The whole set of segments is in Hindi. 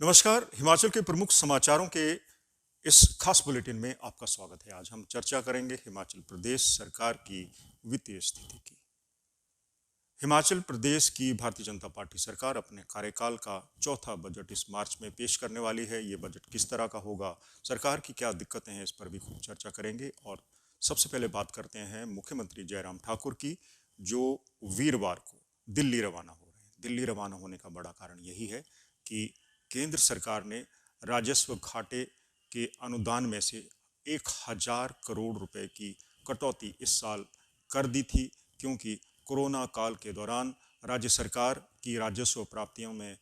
नमस्कार। हिमाचल के प्रमुख समाचारों के इस खास बुलेटिन में आपका स्वागत है। आज हम चर्चा करेंगे हिमाचल प्रदेश सरकार की वित्तीय स्थिति की। हिमाचल प्रदेश की भारतीय जनता पार्टी सरकार अपने कार्यकाल का चौथा बजट इस मार्च में पेश करने वाली है। ये बजट किस तरह का होगा, सरकार की क्या दिक्कतें हैं, इस पर भी खूब चर्चा करेंगे। और सबसे पहले बात करते हैं मुख्यमंत्री जयराम ठाकुर की, जो वीरवार को दिल्ली रवाना हो रहे हैं। दिल्ली रवाना होने का बड़ा कारण यही है कि केंद्र सरकार ने राजस्व घाटे के अनुदान में से 1,000 करोड़ रुपए की कटौती इस साल कर दी थी, क्योंकि कोरोना काल के दौरान राज्य सरकार की राजस्व प्राप्तियों में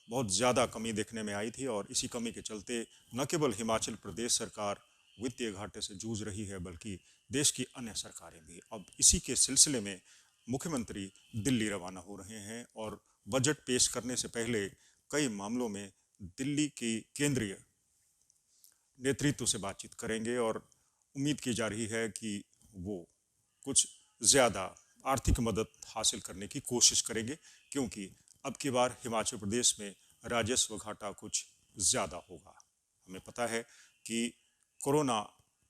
बहुत ज़्यादा कमी देखने में आई थी। और इसी कमी के चलते न केवल हिमाचल प्रदेश सरकार वित्तीय घाटे से जूझ रही है, बल्कि देश की अन्य सरकारें भी। अब इसी के सिलसिले में मुख्यमंत्री दिल्ली रवाना हो रहे हैं और बजट पेश करने से पहले कई मामलों में दिल्ली की केंद्रीय नेतृत्व से बातचीत करेंगे। और उम्मीद की जा रही है कि वो कुछ ज़्यादा आर्थिक मदद हासिल करने की कोशिश करेंगे, क्योंकि अब की बार हिमाचल प्रदेश में राजस्व घाटा कुछ ज़्यादा होगा। हमें पता है कि कोरोना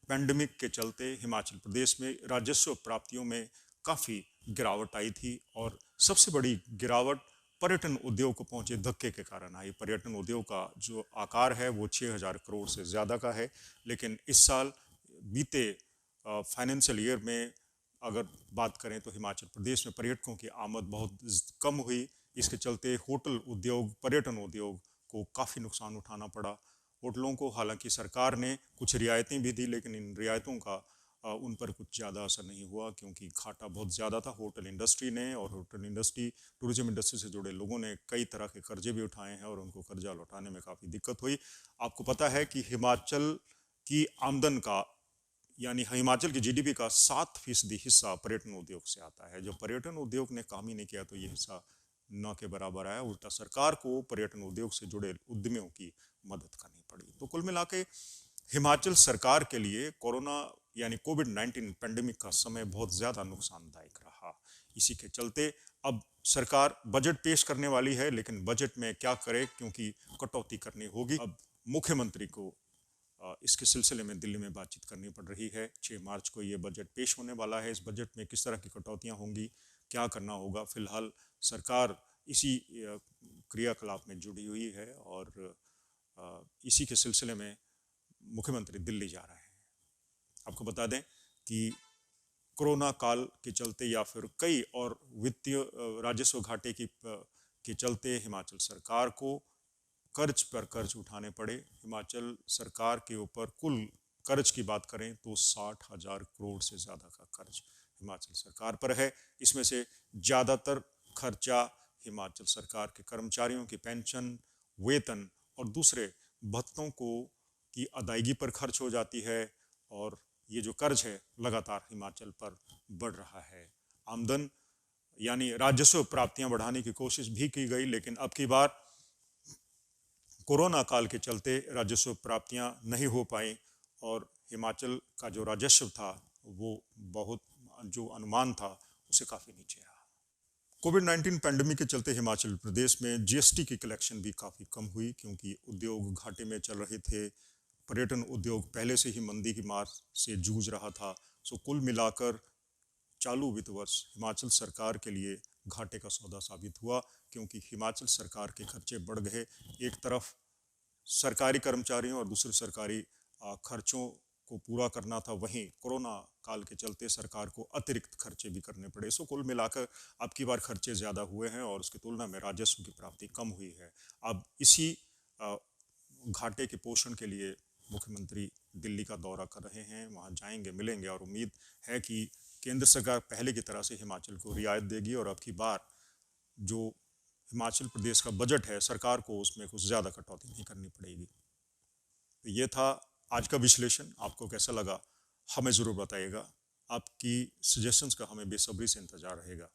पैंडेमिक के चलते हिमाचल प्रदेश में राजस्व प्राप्तियों में काफ़ी गिरावट आई थी, और सबसे बड़ी गिरावट पर्यटन उद्योग को पहुंचे धक्के के कारण आई। पर्यटन उद्योग का जो आकार है वो 6,000 करोड़ से ज़्यादा का है, लेकिन इस साल बीते फाइनेंशियल ईयर में अगर बात करें तो हिमाचल प्रदेश में पर्यटकों की आमद बहुत कम हुई। इसके चलते होटल उद्योग, पर्यटन उद्योग को काफ़ी नुकसान उठाना पड़ा। होटलों को हालांकि सरकार ने कुछ रियायतें भी दी, लेकिन इन रियायतों का उन पर कुछ ज़्यादा असर नहीं हुआ, क्योंकि घाटा बहुत ज़्यादा था होटल इंडस्ट्री ने। और होटल इंडस्ट्री, टूरिज्म इंडस्ट्री से जुड़े लोगों ने कई तरह के कर्जे भी उठाए हैं और उनको कर्जा लौटाने में काफ़ी दिक्कत हुई। आपको पता है कि हिमाचल की आमदन का, यानी हिमाचल की जीडीपी का 7% हिस्सा पर्यटन उद्योग से आता है। जब पर्यटन उद्योग ने काम ही नहीं किया तो ये हिस्सा न के बराबर आया। उल्टा सरकार को पर्यटन उद्योग से जुड़े उद्यमियों की मदद करनी पड़ी। तो कुल मिला के हिमाचल सरकार के लिए कोरोना यानी कोविड-19 पैंडेमिक का समय बहुत ज़्यादा नुकसानदायक रहा। इसी के चलते अब सरकार बजट पेश करने वाली है, लेकिन बजट में क्या करे, क्योंकि कटौती करनी होगी। अब मुख्यमंत्री को इसके सिलसिले में दिल्ली में बातचीत करनी पड़ रही है। 6 मार्च को ये बजट पेश होने वाला है। इस बजट में किस तरह की कटौतियां होंगी, क्या करना होगा, फिलहाल सरकार इसी क्रियाकलाप में जुड़ी हुई है और इसी के सिलसिले में मुख्यमंत्री दिल्ली जा रहे हैं। आपको बता दें कि कोरोना काल के चलते या फिर कई और वित्तीय राजस्व घाटे के चलते हिमाचल सरकार को कर्ज पर कर्ज उठाने पड़े। हिमाचल सरकार के ऊपर कुल कर्ज की बात करें तो 60,000 करोड़ से ज़्यादा का कर्ज हिमाचल सरकार पर है। इसमें से ज़्यादातर खर्चा हिमाचल सरकार के कर्मचारियों की पेंशन, वेतन और दूसरे भत्तों को की अदायगी पर खर्च हो जाती है। और ये जो कर्ज है लगातार हिमाचल पर बढ़ रहा है। आमदन यानी राजस्व प्राप्तियां बढ़ाने की कोशिश भी की गई, लेकिन अब की बार कोरोना काल के चलते राजस्व प्राप्तियां नहीं हो पाई और हिमाचल का जो राजस्व था वो बहुत, जो अनुमान था उसे काफ़ी नीचे रहा। कोविड-19 पैंडेमिक के चलते हिमाचल प्रदेश में जीएसटी की कलेक्शन भी काफ़ी कम हुई, क्योंकि उद्योग घाटे में चल रहे थे। पर्यटन उद्योग पहले से ही मंदी की मार से जूझ रहा था। सो कुल मिलाकर चालू वित्त वर्ष हिमाचल सरकार के लिए घाटे का सौदा साबित हुआ, क्योंकि हिमाचल सरकार के खर्चे बढ़ गए। एक तरफ सरकारी कर्मचारियों और दूसरे सरकारी खर्चों को पूरा करना था, वहीं कोरोना काल के चलते सरकार को अतिरिक्त खर्चे भी करने पड़े। सो कुल मिलाकर अब की बार खर्चे ज़्यादा हुए हैं और उसकी तुलना में राजस्व की प्राप्ति कम हुई है। अब इसी घाटे के पोषण के लिए मुख्यमंत्री दिल्ली का दौरा कर रहे हैं, वहाँ जाएंगे, मिलेंगे और उम्मीद है कि केंद्र सरकार पहले की तरह से हिमाचल को रियायत देगी और अब की बार जो हिमाचल प्रदेश का बजट है सरकार को उसमें कुछ ज़्यादा कटौती नहीं करनी पड़ेगी। तो ये था आज का विश्लेषण। आपको कैसा लगा हमें ज़रूर बताइएगा। आपकी सजेशंस का हमें बेसब्री से इंतज़ार रहेगा।